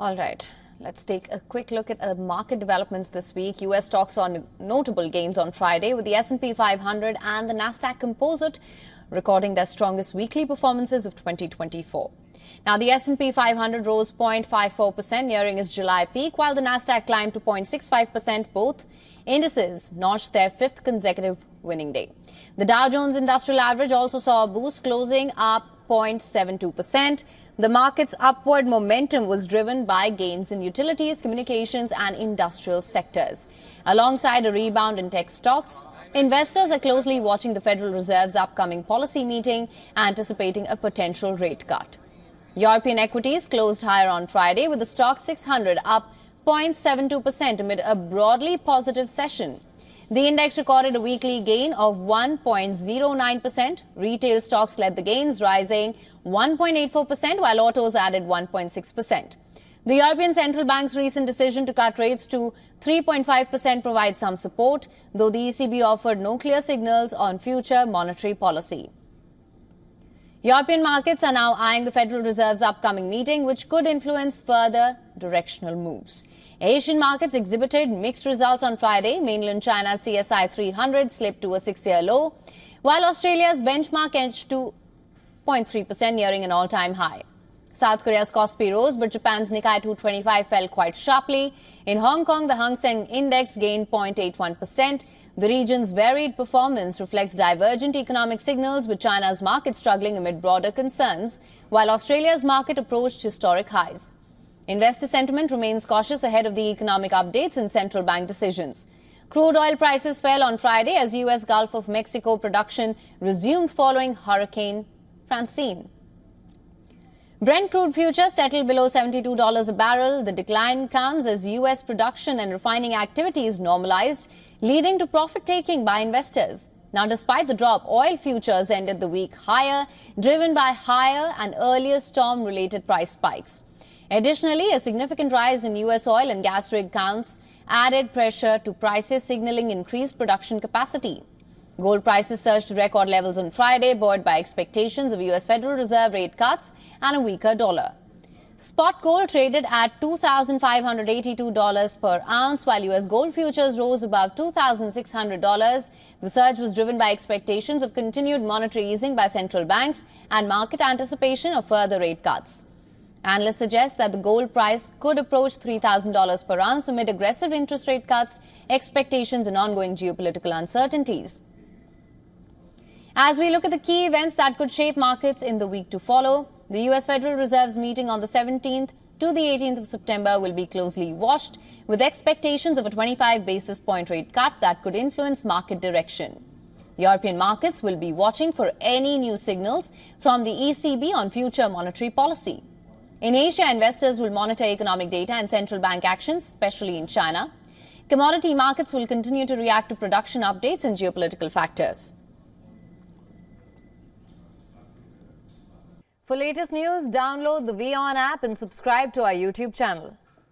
All right, let's take a quick look at market developments this week. US stocks saw notable gains on Friday, with the S&P 500 and the NASDAQ composite recording their strongest weekly performances of 2024. Now, the S&P 500 rose 0.54%, nearing its July peak, while the NASDAQ climbed to 0.65%. Both indices notched their fifth consecutive winning day. The Dow Jones Industrial Average also saw a boost, closing up 0.72%. The market's upward momentum was driven by gains in utilities, communications and industrial sectors. Alongside a rebound in tech stocks, investors are closely watching the Federal Reserve's upcoming policy meeting, anticipating a potential rate cut. European equities closed higher on Friday, with the stock 600 up 0.72% amid a broadly positive session. The index recorded a weekly gain of 1.09%. Retail stocks led the gains, rising 1.84%, while autos added 1.6%. The European Central Bank's recent decision to cut rates to 3.5% provides some support, though the ECB offered no clear signals on future monetary policy. European markets are now eyeing the Federal Reserve's upcoming meeting, which could influence further directional moves. Asian markets exhibited mixed results on Friday. Mainland China's CSI 300 slipped to a 6-year low, while Australia's benchmark edged to 0.3%, nearing an all-time high. South Korea's Kospi rose, but Japan's Nikkei 225 fell quite sharply. In Hong Kong, the Hang Seng Index gained 0.81%. The region's varied performance reflects divergent economic signals, with China's market struggling amid broader concerns, while Australia's market approached historic highs. Investor sentiment remains cautious ahead of the economic updates and central bank decisions. Crude oil prices fell on Friday as U.S. Gulf of Mexico production resumed following Hurricane Francine. Brent crude futures settled below $72 a barrel. The decline comes as U.S. production and refining activities normalized, leading to profit-taking by investors. Now, despite the drop, oil futures ended the week higher, driven by higher and earlier storm-related price spikes. Additionally, a significant rise in U.S. oil and gas rig counts added pressure to prices, signaling increased production capacity. Gold prices surged to record levels on Friday, buoyed by expectations of U.S. Federal Reserve rate cuts and a weaker dollar. Spot gold traded at $2,582 per ounce, while U.S. gold futures rose above $2,600. The surge was driven by expectations of continued monetary easing by central banks and market anticipation of further rate cuts. Analysts suggest that the gold price could approach $3,000 per ounce amid aggressive interest rate cuts, expectations and ongoing geopolitical uncertainties. As we look at the key events that could shape markets in the week to follow, the U.S. Federal Reserve's meeting on the 17th to the 18th of September will be closely watched, with expectations of a 25 basis point rate cut that could influence market direction. European markets will be watching for any new signals from the ECB on future monetary policy. In Asia, investors will monitor economic data and central bank actions, especially in China. Commodity markets will continue to react to production updates and geopolitical factors. For latest news, download the WION app and subscribe to our YouTube channel.